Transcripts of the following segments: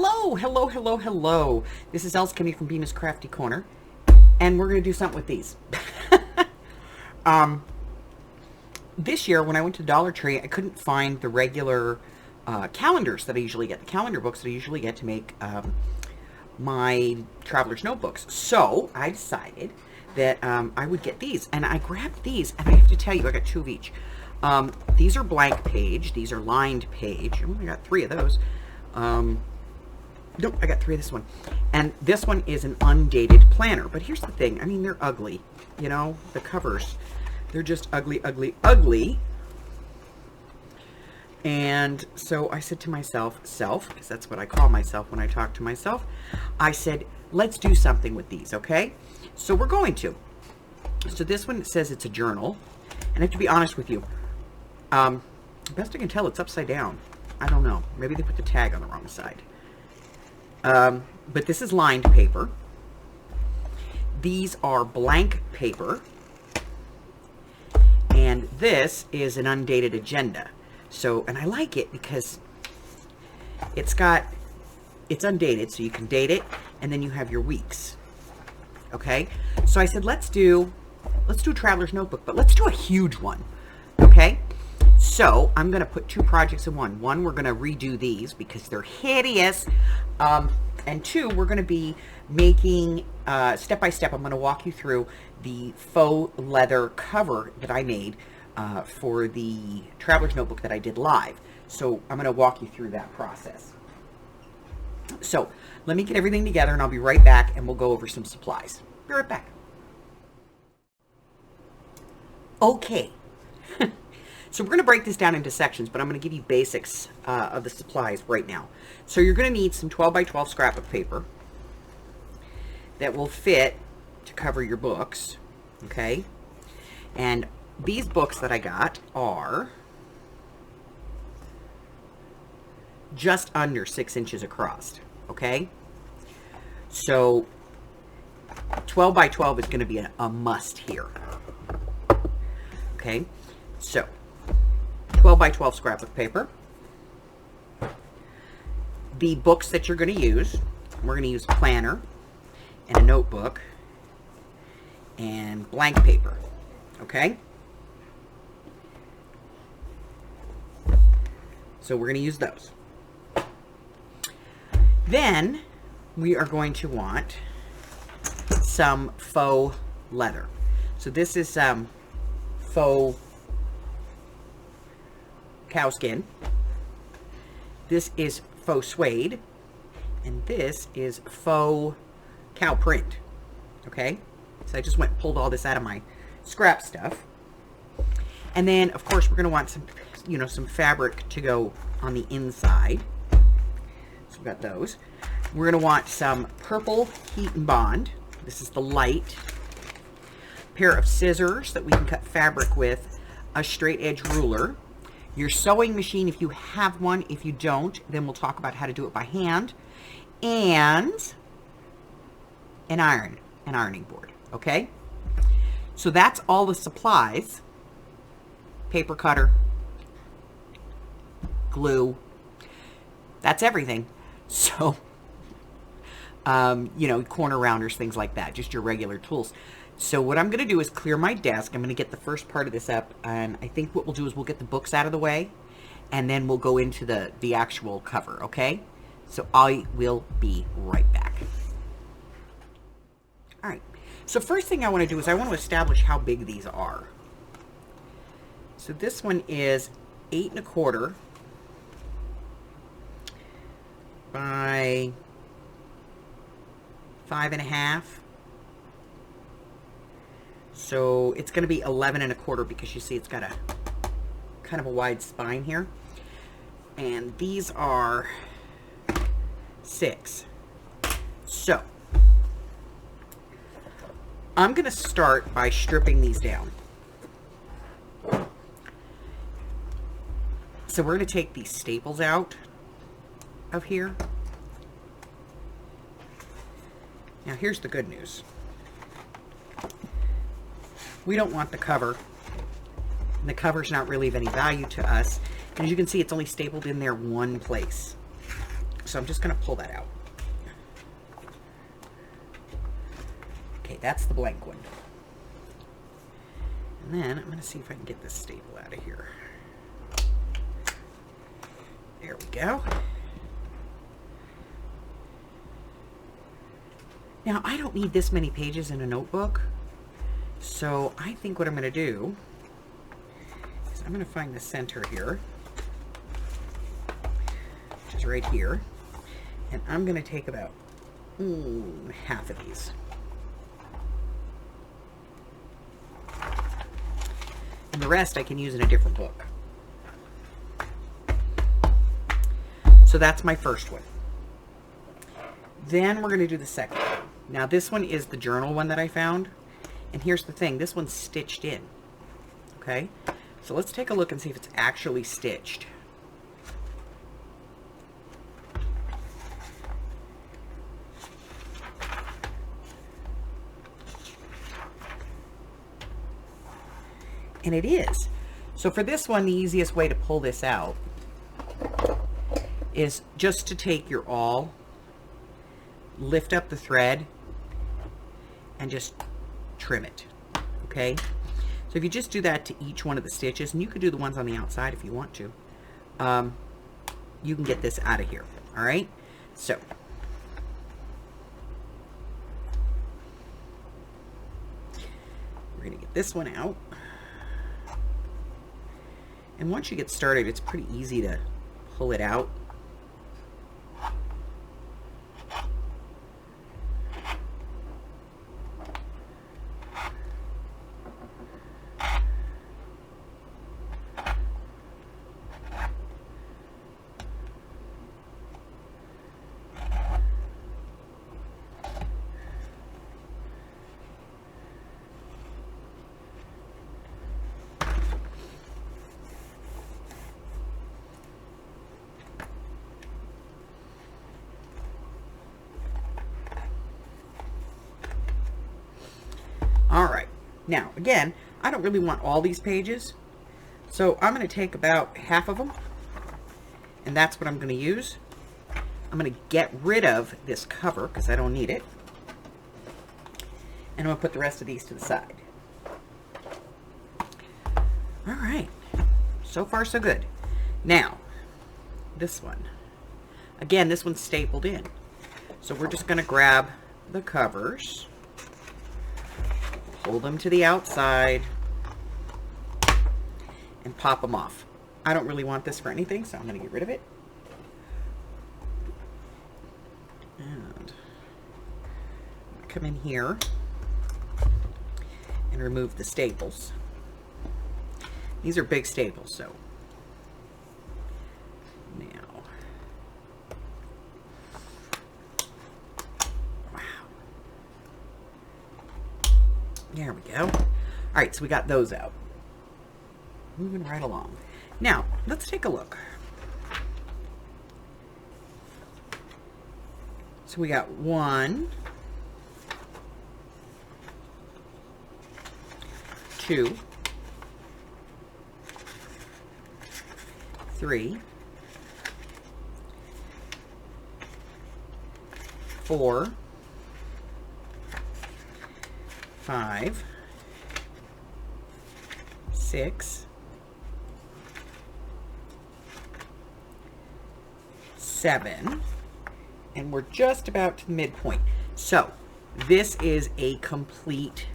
Hello, hello, hello, hello. This is Els Kimmy from Bena's Crafty Corner, and we're going to do something with these. This year, when I went to Dollar Tree, I couldn't find the regular calendars that I usually get, the calendar books that I usually get to make my traveler's notebooks. So I decided that I would get these, and I grabbed these, and I have to tell you, I got two of each. These are blank page. These are lined page. Oh, I got three of those. Nope, I got three of this one. And this one is an undated planner. But here's the thing. I mean, they're ugly. You know, the covers. They're just ugly, ugly, ugly. And so I said to myself, because that's what I call myself when I talk to myself, I said, let's do something with these, okay? So we're going to. So this one says it's a journal. And I have to be honest with you. Best I can tell, it's upside down. I don't know. Maybe they put the tag on the wrong side. But this is lined paper. These are blank paper. And this is an undated agenda. So, and I like it because it's undated, so you can date it, and then you have your weeks. Okay? So I said, let's do a traveler's notebook, but let's do a huge one. Okay? So I'm going to put two projects in one. One, we're going to redo these because they're hideous. And two, we're going to be making, step by step, I'm going to walk you through the faux leather cover that I made for the traveler's notebook that I did live. So I'm going to walk you through that process. So let me get everything together and I'll be right back and we'll go over some supplies. Be right back. Okay. So we're going to break this down into sections, but I'm going to give you basics of the supplies right now. So you're going to need some 12 by 12 scrap of paper that will fit to cover your books, okay? And these books that I got are just under 6 inches across, okay? So 12 by 12 is going to be a must here, okay? So 12 by 12 scrap of paper. The books that you're going to use, we're going to use a planner and a notebook and blank paper, okay? So we're going to use those. Then we are going to want some faux leather. So this is faux cow skin. This is faux suede, and this is faux cow print. Okay, so I just went and pulled all this out of my scrap stuff. And then of course we're going to want some, you know, some fabric to go on the inside. So we've got those. We're going to want some purple heat and bond. This is the light. A pair of scissors that we can cut fabric with, a straight edge ruler, your sewing machine if you have one. If you don't, then we'll talk about how to do it by hand, and an ironing board, okay? So that's all the supplies. Paper cutter, glue, that's everything. So, you know, corner rounders, things like that, just your regular tools. So what I'm going to do is clear my desk. I'm going to get the first part of this up, and I think what we'll do is we'll get the books out of the way, and then we'll go into the actual cover, okay? So I will be right back. All right. So first thing I want to do is I want to establish how big these are. So this one is 8 1/4 by 5 1/2. So it's going to be 11 1/4 because you see it's got a kind of a wide spine here. And these are 6. So I'm going to start by stripping these down. So we're going to take these staples out of here. Now here's the good news. We don't want the cover. And the cover's not really of any value to us. And as you can see, it's only stapled in there one place. So I'm just going to pull that out. Okay, that's the blank one. And then I'm going to see if I can get this staple out of here. There we go. Now, I don't need this many pages in a notebook, so I think what I'm going to do is I'm going to find the center here, which is right here, and I'm going to take about half of these. And the rest I can use in a different book. So that's my first one. Then we're going to do the second one. Now this one is the journal one that I found. And here's the thing, this one's stitched in. Okay? So let's take a look and see if it's actually stitched. And it is. So for this one, the easiest way to pull this out is just to take your awl, lift up the thread, and just trim it. Okay? So if you just do that to each one of the stitches, and you could do the ones on the outside if you want to, you can get this out of here. All right? So we're going to get this one out. And once you get started, it's pretty easy to pull it out. All right, now again, I don't really want all these pages, so I'm going to take about half of them, and that's what I'm going to use. I'm going to get rid of this cover because I don't need it, and I'm going to put the rest of these to the side. All right, so far so good. Now, this one. Again, this one's stapled in, so we're just going to grab the covers, pull them to the outside, and pop them off. I don't really want this for anything, so I'm going to get rid of it. And come in here and remove the staples. These are big staples, so now. There we go. All right, so we got those out. Moving right along. Now, let's take a look. So we got 1, 2, 3, 4, 5, 6, 7, and we're just about to the midpoint. So this is a complete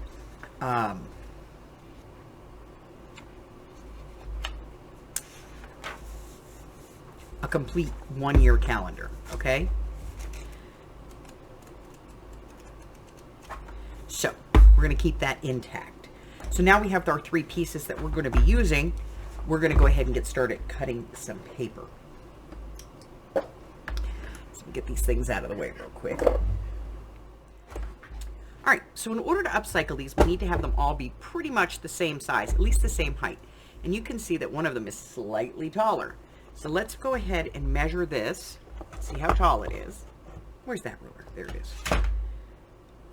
complete 1-year calendar, okay? So we're going to keep that intact. So now we have our 3 pieces that we're going to be using. We're going to go ahead and get started cutting some paper. So get these things out of the way real quick. All right, so in order to upcycle these, we need to have them all be pretty much the same size, at least the same height. And you can see that one of them is slightly taller. So let's go ahead and measure this, see how tall it is. Where's that ruler? There it is.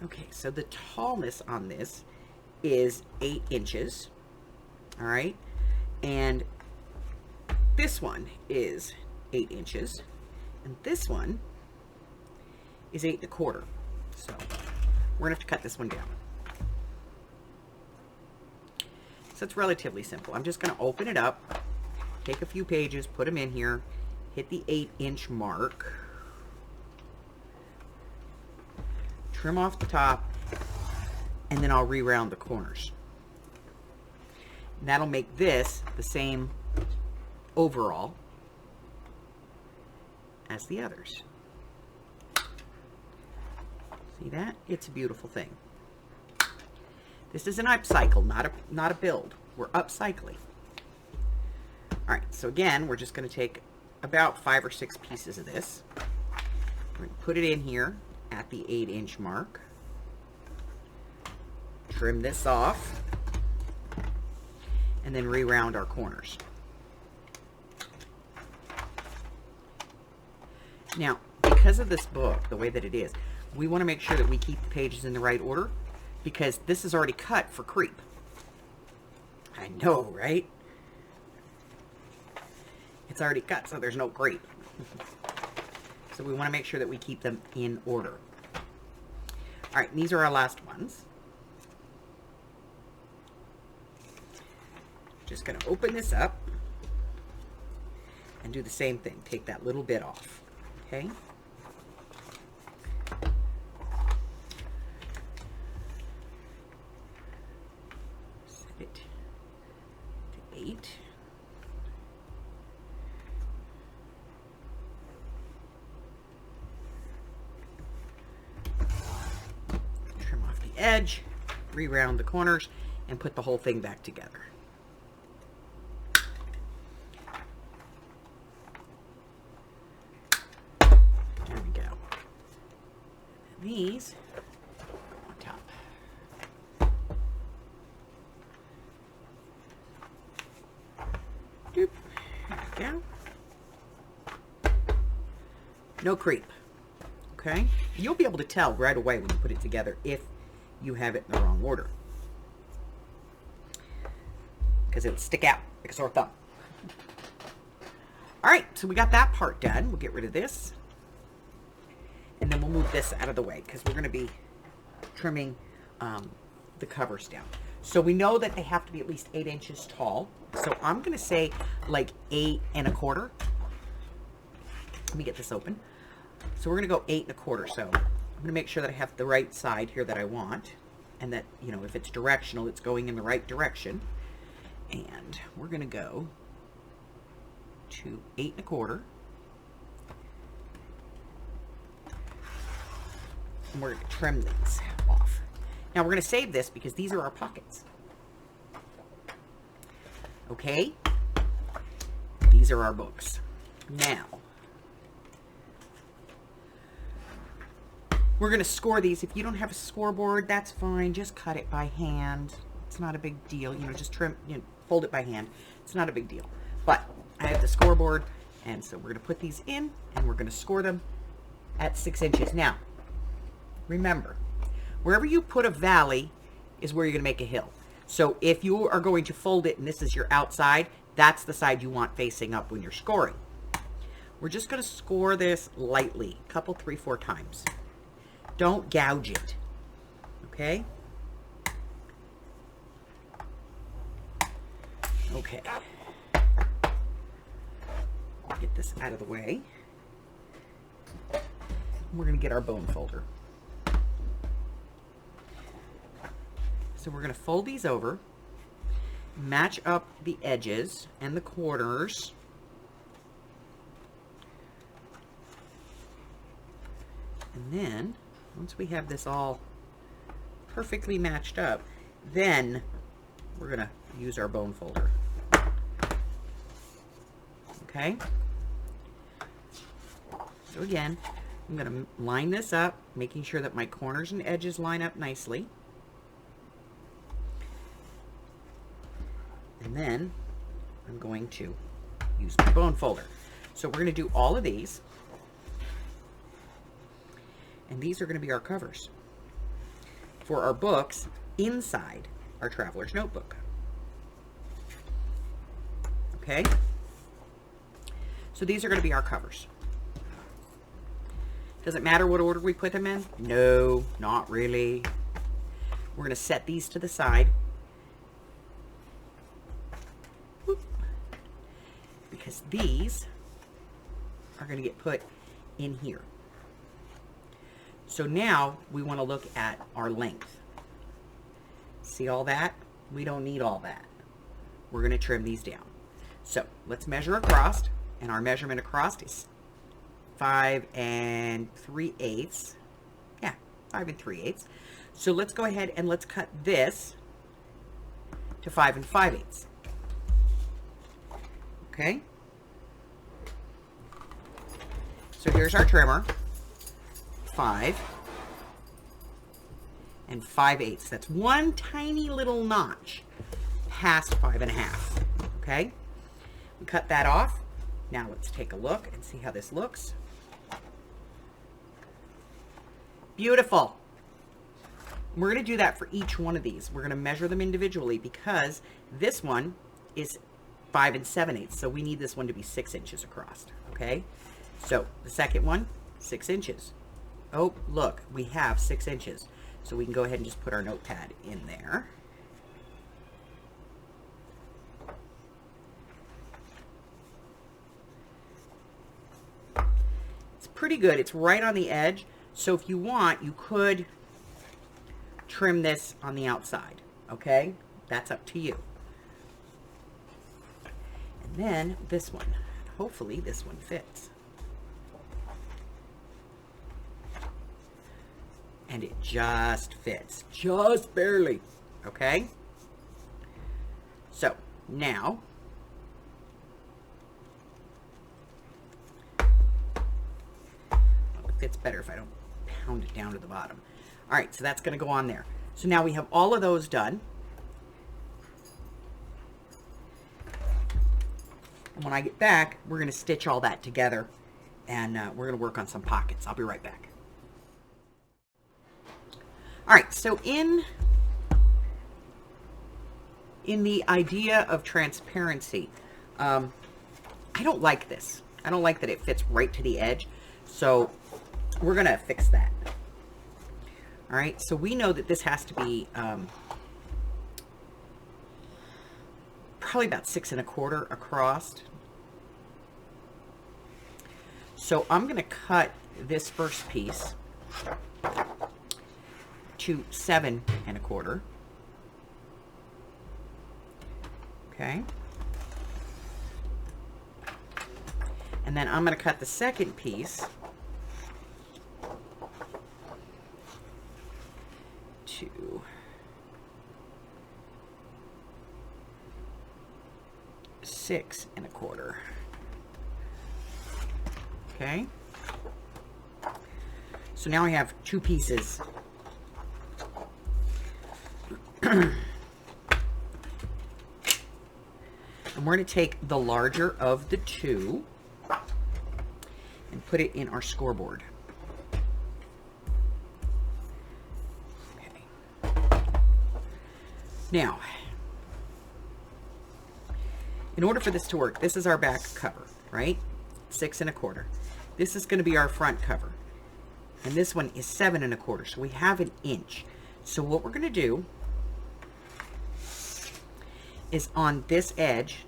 Okay, so the tallness on this is 8 inches. All right, and this one is 8 inches, And this one is 8 1/4. So we're gonna have to cut this one down. So it's relatively simple. I'm just gonna open it up, take a few pages, put them in here, hit the 8-inch mark, trim off the top, and then I'll re-round the corners. And that'll make this the same overall as the others. See that? It's a beautiful thing. This is an upcycle, not a build. We're upcycling. All right, so again, we're just going to take about 5 or 6 pieces of this. We're going to put it in here at the 8-inch mark. Trim this off. And then re-round our corners. Now, because of this book, the way that it is, we want to make sure that we keep the pages in the right order, because this is already cut for creep. I know, right? It's already cut, so there's no creep. So we want to make sure that we keep them in order. All right, these are our last ones. Just going to open this up and do the same thing. Take that little bit off, okay? Set it to 8. Trim off the edge, re-round the corners, and put the whole thing back together. These on top. Doop. There we go. No creep. Okay? You'll be able to tell right away when you put it together if you have it in the wrong order, because it'll stick out like a sore thumb. All right, so we got that part done. We'll get rid of this. And then we'll move this out of the way because we're going to be trimming the covers down. So we know that they have to be at least 8 inches tall. So I'm going to say like 8 1/4. Let me get this open. So we're going to go 8 1/4. So I'm going to make sure that I have the right side here that I want. And that, you know, if it's directional, it's going in the right direction. And we're going to go to 8 1/4. And we're going to trim these off. Now we're going to save this because these are our pockets. Okay? These are our books. Now, we're going to score these. If you don't have a scoreboard, that's fine. Just cut it by hand. It's not a big deal. You know, just trim, you know, fold it by hand. It's not a big deal. But I have the scoreboard, and so we're going to put these in, and we're going to score them at 6 inches. Now, remember, wherever you put a valley is where you're going to make a hill. So if you are going to fold it and this is your outside, that's the side you want facing up when you're scoring. We're just going to score this lightly, a couple, 3, 4 times. Don't gouge it, okay? Okay. Get this out of the way. We're going to get our bone folder. So we're going to fold these over, match up the edges and the corners. And then, once we have this all perfectly matched up, then we're going to use our bone folder. Okay? So again, I'm going to line this up, making sure that my corners and edges line up nicely. And then I'm going to use my bone folder. So we're going to do all of these. And these are going to be our covers for our books inside our traveler's notebook. Okay? So these are going to be our covers. Does it matter what order we put them in? No, not really. We're going to set these to the side. Whoop. Because these are going to get put in here. So now we want to look at our length. See all that? We don't need all that. We're going to trim these down. So let's measure across, and our measurement across is 5 3/8. Yeah, 5 3/8. So let's go ahead and let's cut this to 5 5/8. Okay. So here's our trimmer. 5 5/8. That's one tiny little notch past 5 1/2. Okay. We cut that off. Now let's take a look and see how this looks. Beautiful. We're going to do that for each one of these. We're going to measure them individually because this one is 5 7/8. So we need this one to be 6 inches across. Okay. So the second one, 6 inches. Oh, look, we have 6 inches. So we can go ahead and just put our notepad in there. It's pretty good. It's right on the edge. So if you want, you could trim this on the outside. Okay? That's up to you. And then this one. Hopefully this one fits. And it just fits, just barely. Okay. So now, it fits better if I don't pound it down to the bottom. All right, so that's going to go on there. So now we have all of those done. And when I get back, we're going to stitch all that together, and we're going to work on some pockets. I'll be right back. All right, so in the idea of transparency, I don't like this. I don't like that it fits right to the edge. So we're going to fix that. All right, so we know that this has to be probably about 6 1/4 across. So I'm going to cut this first piece to 7 1/4. Okay. And then I'm going to cut the second piece to 6 1/4. Okay. So now I have two pieces. And we're going to take the larger of the two and put it in our scoreboard. Okay. Now, in order for this to work, this is our back cover, right? 6 1/4. This is going to be our front cover. And this one is 7 1/4. So we have an inch. So what we're going to do is on this edge,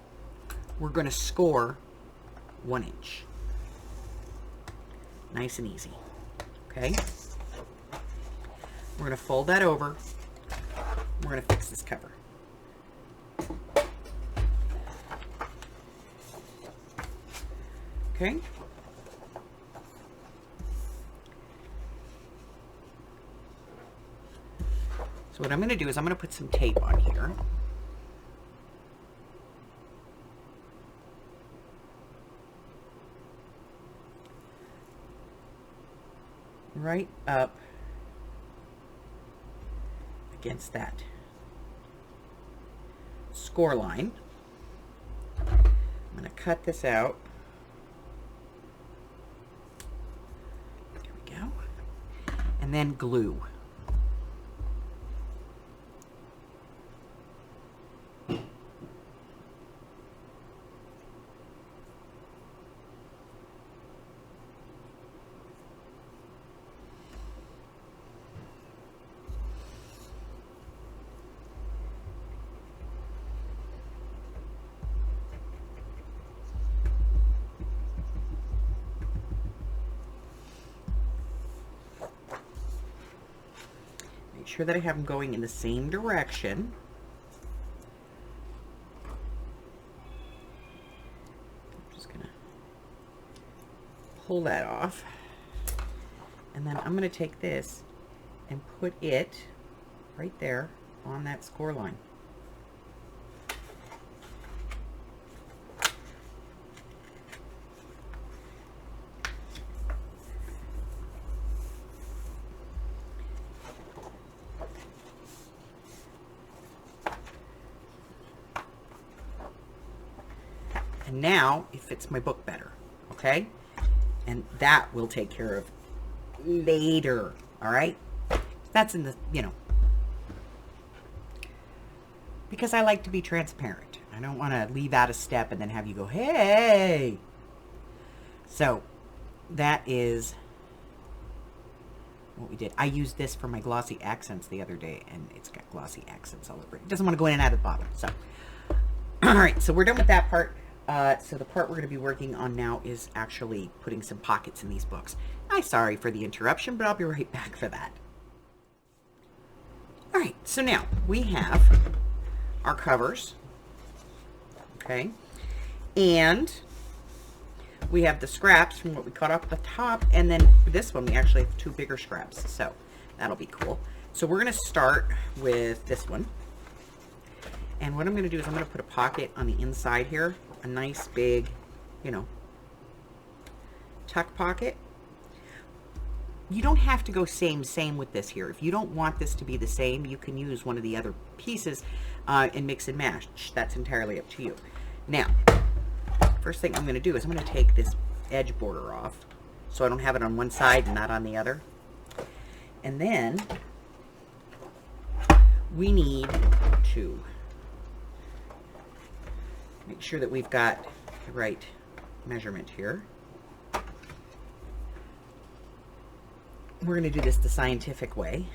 we're going to score 1 inch. Nice and easy. Okay. We're going to fold that over. We're going to fix this cover. Okay. So what I'm going to do is I'm going to put some tape on here. Right up against that score line. I'm going to cut this out. There we go. And then glue. sure that I have them going in the same direction. I'm just gonna pull that off. And then I'm gonna take this and put it right there on that score line. And now it fits my book better, okay? And that will take care of later, all right? That's in the, you know, because I like to be transparent. I don't want to leave out a step and then have you go, hey. So that is what we did. I used this for my glossy accents the other day, and it's got glossy accents all over it. It doesn't want to go in and out of the bottom. So, all right, so we're done with that part. So the part we're going to be working on now is actually putting some pockets in these books. I'm sorry for the interruption, but I'll be right back for that. All right, so now we have our covers, okay, and we have the scraps from what we cut off at the top, and then for this one we actually have 2 bigger scraps, so that'll be cool. So we're going to start with this one, and what I'm going to do is I'm going to put a pocket on the inside here, a nice big, you know, tuck pocket. You don't have to go same with this here. If you don't want this to be the same, you can use one of the other pieces and mix and match. That's entirely up to you. Now, first thing I'm going to do is I'm going to take this edge border off so I don't have it on one side and not on the other. And then we need to make sure that we've got the right measurement here. We're going to do this the scientific way,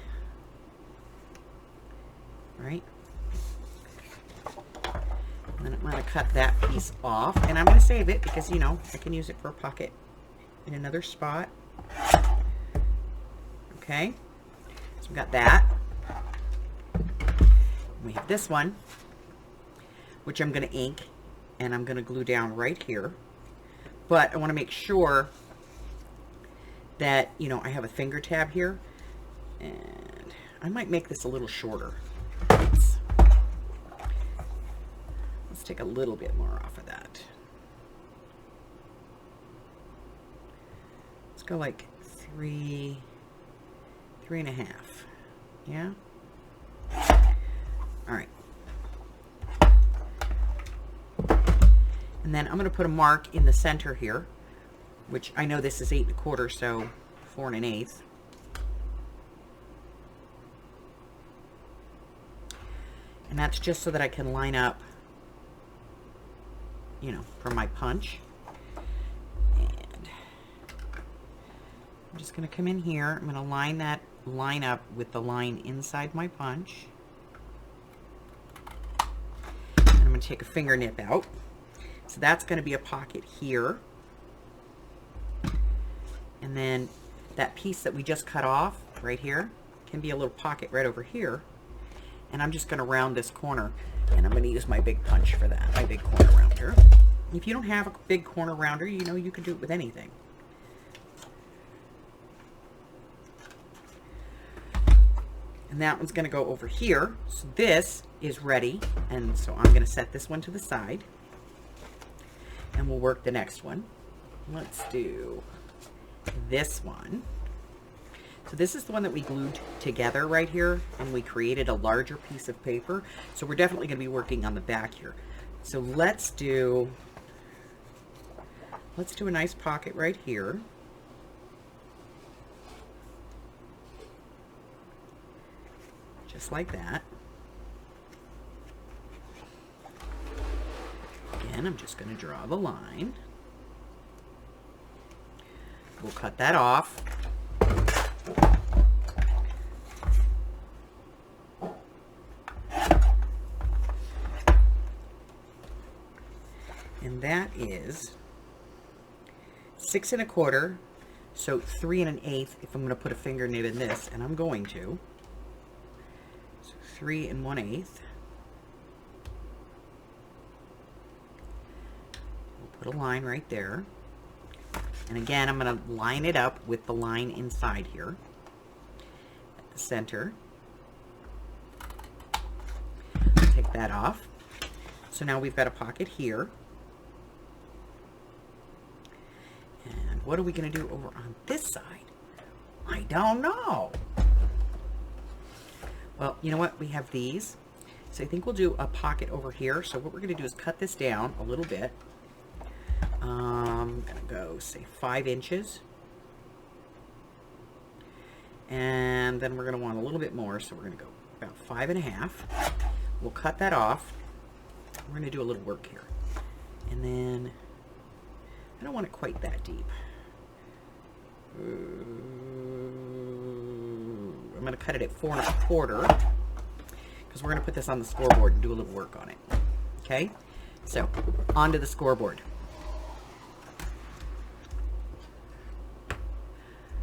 right? And then I'm going to cut that piece off, and I'm going to save it because, you know, I can use it for a pocket in another spot. Okay, so we've got that. We have this one, which I'm going to ink, and I'm going to glue down right here. But I want to make sure that, you know, I have a finger tab here, and I might make this a little shorter. Let's take a little bit more off of that. Let's go like 3.5. Yeah. All right. And then I'm going to put a mark in the center here, which I know this is 8 1/4, so 4 1/8. And that's just so that I can line up, you know, for my punch. And I'm just going to come in here. I'm going to line up with the line inside my punch. And I'm going to take a finger nip out. So that's going to be a pocket here. And then that piece that we just cut off right here can be a little pocket right over here. And I'm just going to round this corner, and I'm going to use my big punch for that, my big corner rounder. If you don't have a big corner rounder, you know, you can do it with anything. And that one's going to go over here. So this is ready, and so I'm going to set this one to the side, and we'll work the next one. Let's do this one. So this is the one that we glued together right here, and we created a larger piece of paper. So we're definitely going to be working on the back here. So let's do a nice pocket right here. Just like that. Again, I'm just going to draw the line. We'll cut that off. And that is 6 1/4, so 3 1/8 if I'm going to put a finger nib in this, and I'm going to. 3 1/8. We'll put a line right there. And again, I'm going to line it up with the line inside here at the center. Take that off. So now we've got a pocket here. And what are we going to do over on this side? I don't know. Well, you know what? We have these. So I think we'll do a pocket over here. So what we're going to do is cut this down a little bit. I'm going to go, say, 5 inches. And then we're going to want a little bit more. So we're going to go about 5 1/2. We'll cut that off. We're going to do a little work here. And then I don't want it quite that deep. I'm going to cut it at 4 1/4 because we're going to put this on the scoreboard and do a little work on it. Okay, so onto the scoreboard.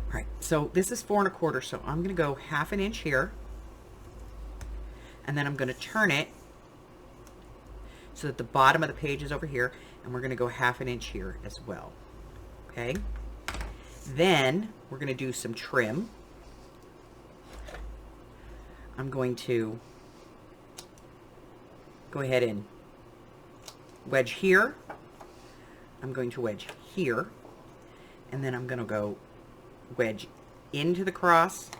All right, so this is 4 1/4, so I'm going to go 1/2 inch here, and then I'm going to turn it so that the bottom of the page is over here, and we're going to go 1/2 inch here as well. Okay, then we're going to do some trim. I'm going to go ahead and wedge here. I'm going to wedge here, and then I'm going to go wedge into the cross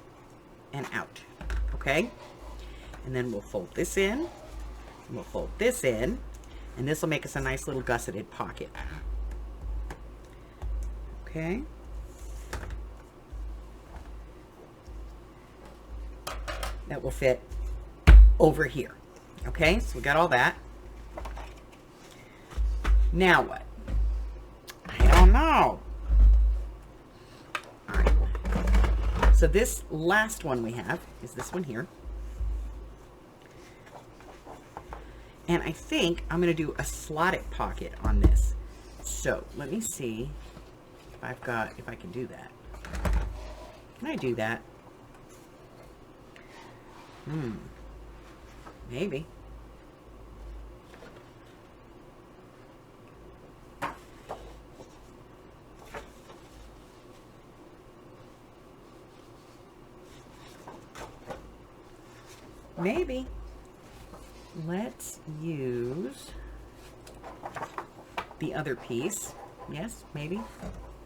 and out. Okay, and then we'll fold this in, and we'll fold this in, and this will make us a nice little gusseted pocket. Okay, that will fit over here. Okay, so we got all that. Now what? I don't know. All right, so this last one we have is this one here. And I think I'm going to do a slotted pocket on this. So let me see if I can do that. Can I do that? Maybe. Maybe. Let's use the other piece. Yes, maybe.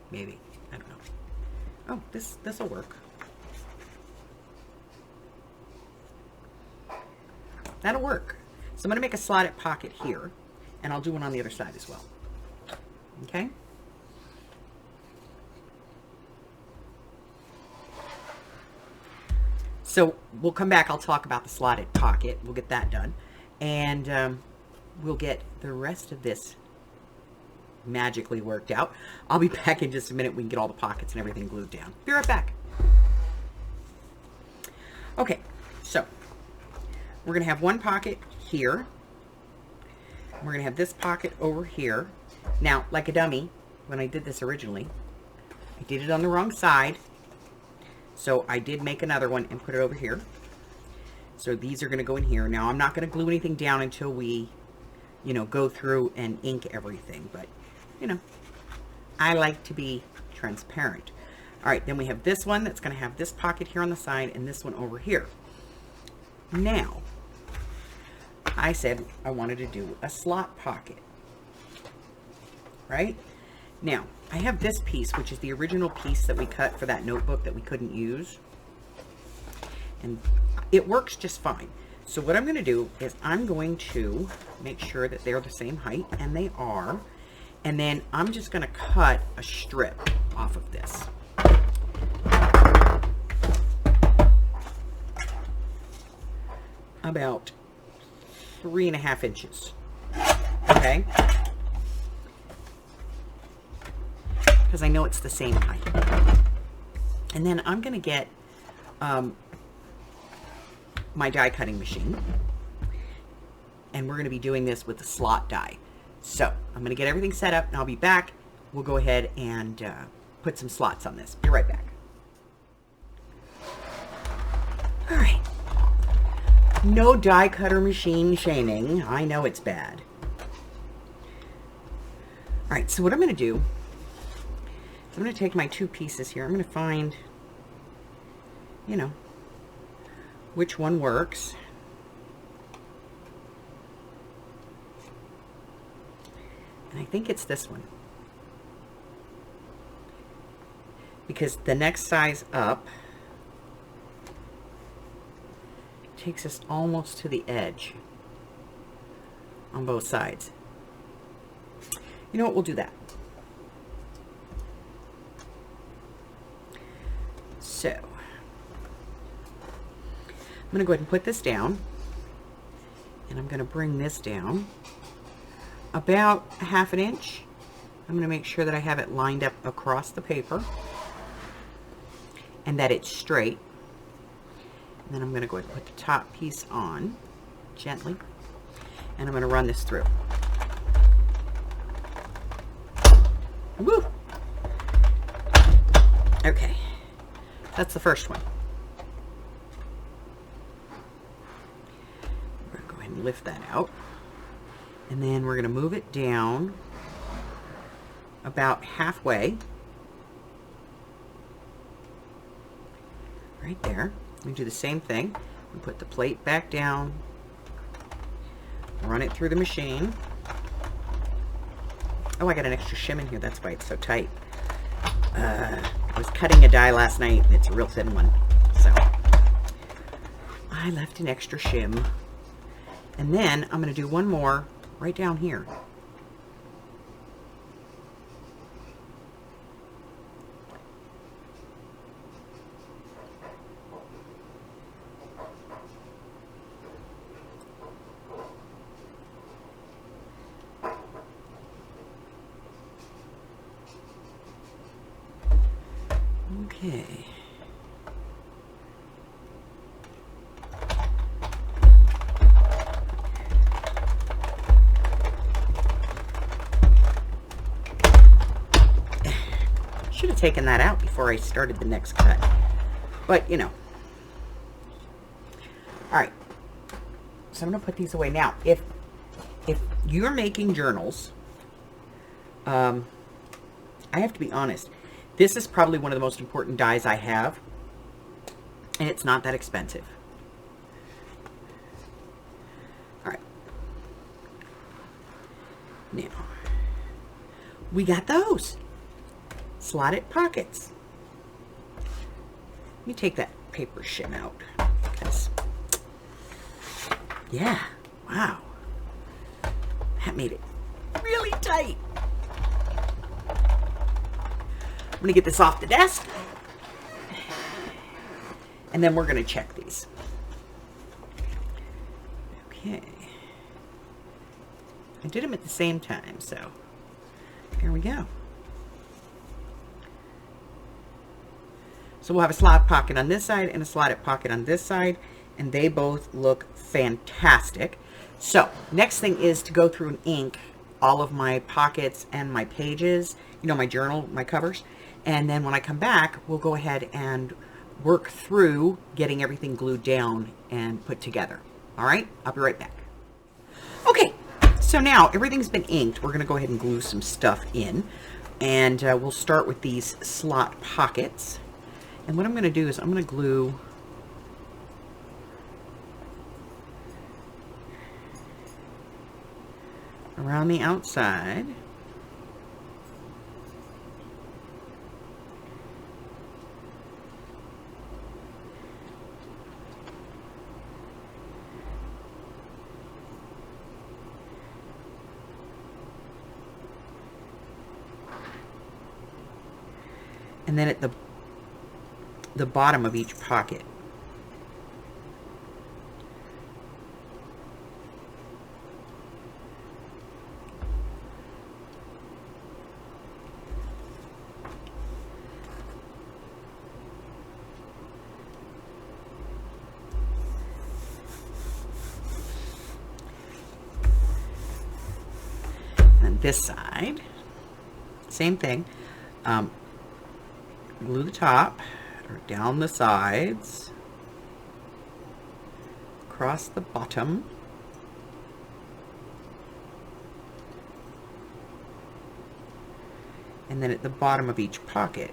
Maybe. I don't know. Oh, this will work. That'll work. So I'm going to make a slotted pocket here, and I'll do one on the other side as well. Okay? So we'll come back. I'll talk about the slotted pocket. We'll get that done. And we'll get the rest of this magically worked out. I'll be back in just a minute. We can get all the pockets and everything glued down. Be right back. Okay, so we're going to have one pocket here. We're going to have this pocket over here. Now, like a dummy, when I did this originally, I did it on the wrong side. So I did make another one and put it over here. So these are going to go in here. Now, I'm not going to glue anything down until we, go through and ink everything. But, I like to be transparent. All right, then we have this one that's going to have this pocket here on the side and this one over here. Now, I said I wanted to do a slot pocket, right? Now, I have this piece, which is the original piece that we cut for that notebook that we couldn't use. And it works just fine. So what I'm going to do is I'm going to make sure that they're the same height, and they are. And then I'm just going to cut a strip off of this. About 3 1/2 inches. Okay? Because I know it's the same height. And then I'm going to get my die cutting machine. And we're going to be doing this with the slot die. So I'm going to get everything set up and I'll be back. We'll go ahead and put some slots on this. Be right back. All right. No die cutter machine shaming. I know it's bad. All right, so what I'm going to do is I'm going to take my 2 pieces here. I'm going to find, you know, which one works. And I think it's this one. Because the next size up takes us almost to the edge on both sides. You know what, we'll do that. So, I'm going to go ahead and put this down, and I'm going to bring this down about 1/2 inch. I'm going to make sure that I have it lined up across the paper and that it's straight. And then I'm going to go ahead and put the top piece on gently, and I'm going to run this through. Woo! Okay, that's the first one. We're going to go ahead and lift that out, and then we're going to move it down about halfway, right there. We do the same thing. We put the plate back down, run it through the machine. Oh, I got an extra shim in here. That's why it's so tight. I was cutting a die last night, and it's a real thin one. So I left an extra shim. And then I'm going to do one more right down here. Okay. Should have taken that out before I started the next cut, but you know. All right, so I'm gonna put these away now. If you're making journals, I have to be honest, this is probably one of the most important dies I have, and it's not that expensive. All right, now we got those slotted pockets. Let me take that paper shim out, because yeah, wow, that made it really tight. I'm gonna get this off the desk, and then we're gonna check these. Okay, I did them at the same time, so here we go. So we'll have a slot pocket on this side and a slotted pocket on this side, and they both look fantastic. So next thing is to go through and ink all of my pockets and my pages, you know, my journal, my covers. And then when I come back, we'll go ahead and work through getting everything glued down and put together. All right, I'll be right back. Okay, so now everything's been inked. We're gonna go ahead and glue some stuff in, and we'll start with these slot pockets. And what I'm gonna do is I'm gonna glue around the outside. And then at the bottom of each pocket. And this side, same thing. Glue the top or down the sides across the bottom. And then at the bottom of each pocket.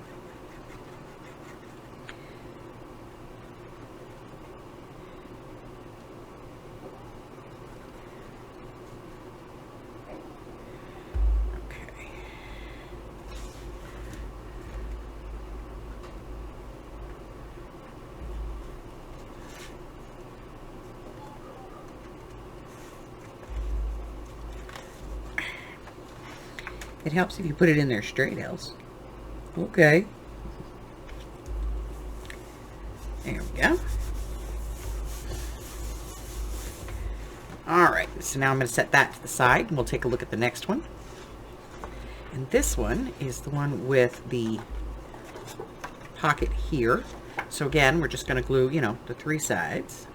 It helps if you put it in there straight, else. Okay. There we go. Alright, so now I'm going to set that to the side and we'll take a look at the next one. And this one is the one with the pocket here. So again, we're just going to glue, you know, the 3 sides.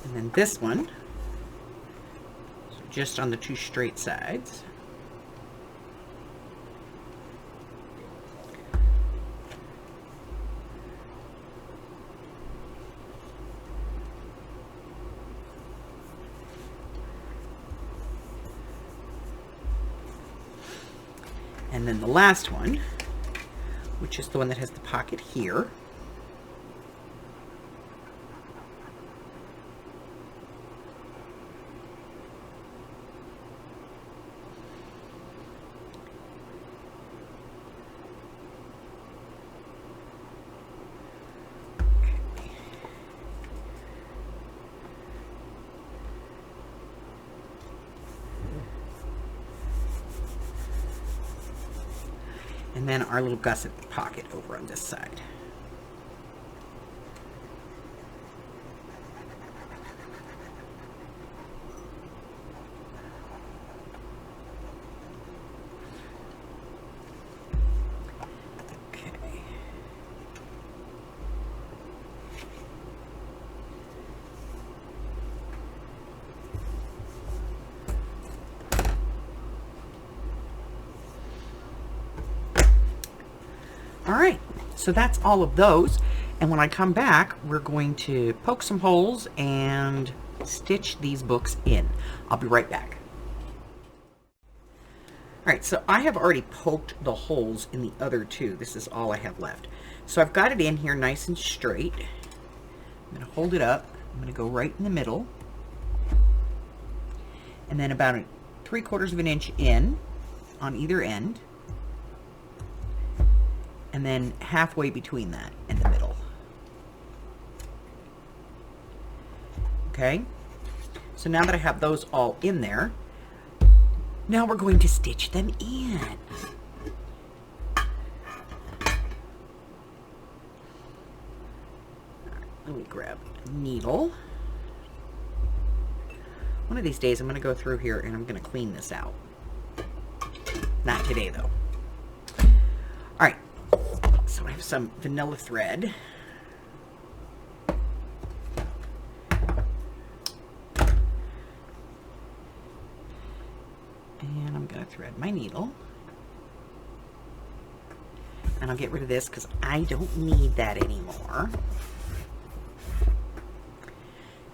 And then this one, so just on the 2 straight sides. And then the last one, which is the one that has the pocket here. And then our little gusset pocket over on this side. Okay. All right, so that's all of those. And when I come back, we're going to poke some holes and stitch these books in. I'll be right back. All right, so I have already poked the holes in the other 2. This is all I have left. So I've got it in here nice and straight. I'm going to hold it up. I'm going to go right in the middle. And then about 3/4 of an inch in on either end. And then halfway between that and the middle. Okay, so now that I have those all in there, now we're going to stitch them in. Let me grab a needle. One of these days I'm going to go through here and I'm going to clean this out. Not today though. All right. So I have some vanilla thread. And I'm going to thread my needle. And I'll get rid of this because I don't need that anymore.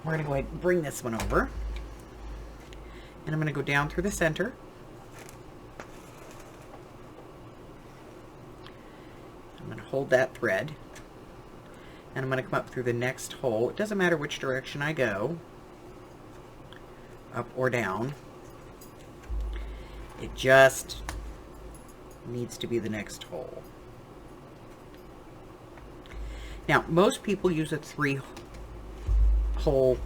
We're going to go ahead and bring this one over. And I'm going to go down through the center. I'm going to hold that thread, and I'm going to come up through the next hole. It doesn't matter which direction I go, up or down. It just needs to be the next hole. Now, most people use a 3-hole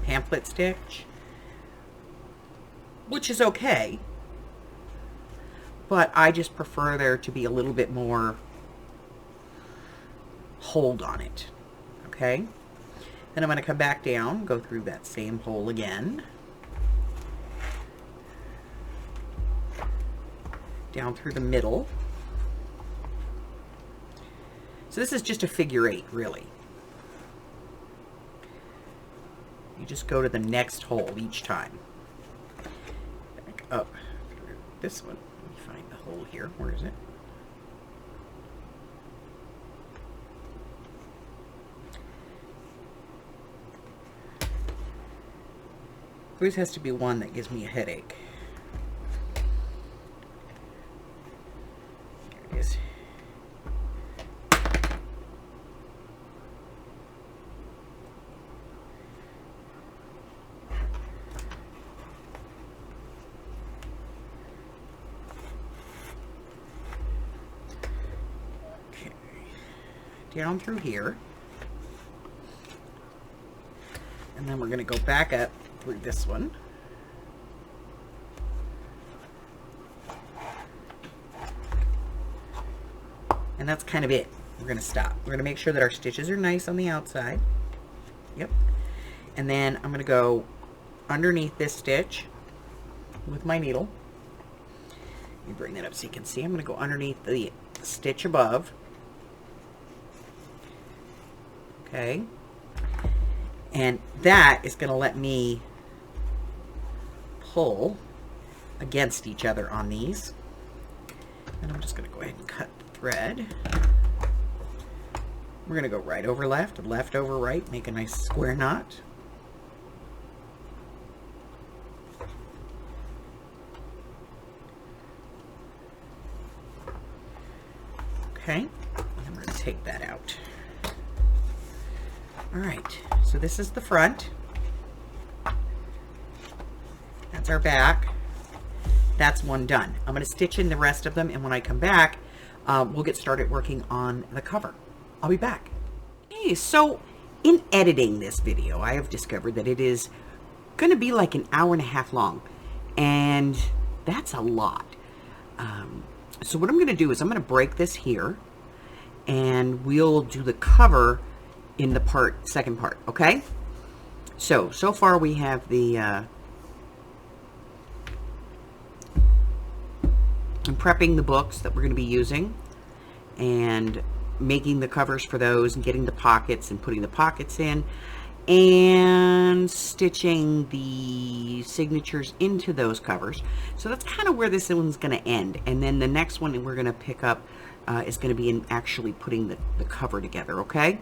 pamphlet stitch, which is okay, but I just prefer there to be a little bit more hold on it. Okay, then I'm going to come back down, go through that same hole again, down through the middle. So this is just a figure 8, really. You just go to the next hole each time. Back up through this one. Let me find the hole here. Where is it? Always has to be one that gives me a headache. There it is. Okay. Down through here. And then we're going to go back up through this one. And that's kind of it. We're going to stop. We're going to make sure that our stitches are nice on the outside. Yep. And then I'm going to go underneath this stitch with my needle. Let me bring that up so you can see. I'm going to go underneath the stitch above. Okay. And that is going to let me pull against each other on these. And I'm just going to go ahead and cut the thread. We're going to go right over left, left over right, make a nice square knot. Okay, and then we're going to take that out. All right, so this is the front. That's our back. That's one done. I'm going to stitch in the rest of them, and when I come back, we'll get started working on the cover. I'll be back. Hey, so in editing this video, I have discovered that it is going to be like an hour and a half long, and that's a lot. So what I'm going to do is I'm going to break this here, and we'll do the cover in the second part, okay? So far we have the I'm prepping the books that we're going to be using and making the covers for those and getting the pockets and putting the pockets in and stitching the signatures into those covers. So that's kind of where this one's going to end. And then the next one we're going to pick up is going to be in actually putting the cover together, okay?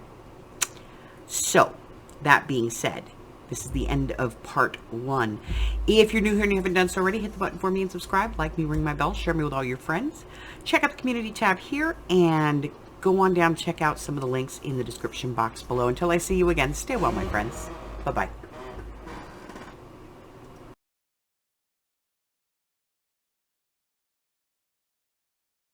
So, that being said, this is the end of part 1. If you're new here and you haven't done so already, hit the button for me and subscribe. Like me, ring my bell, share me with all your friends. Check out the community tab here and go on down, check out some of the links in the description box below. Until I see you again, stay well, my friends. Bye-bye.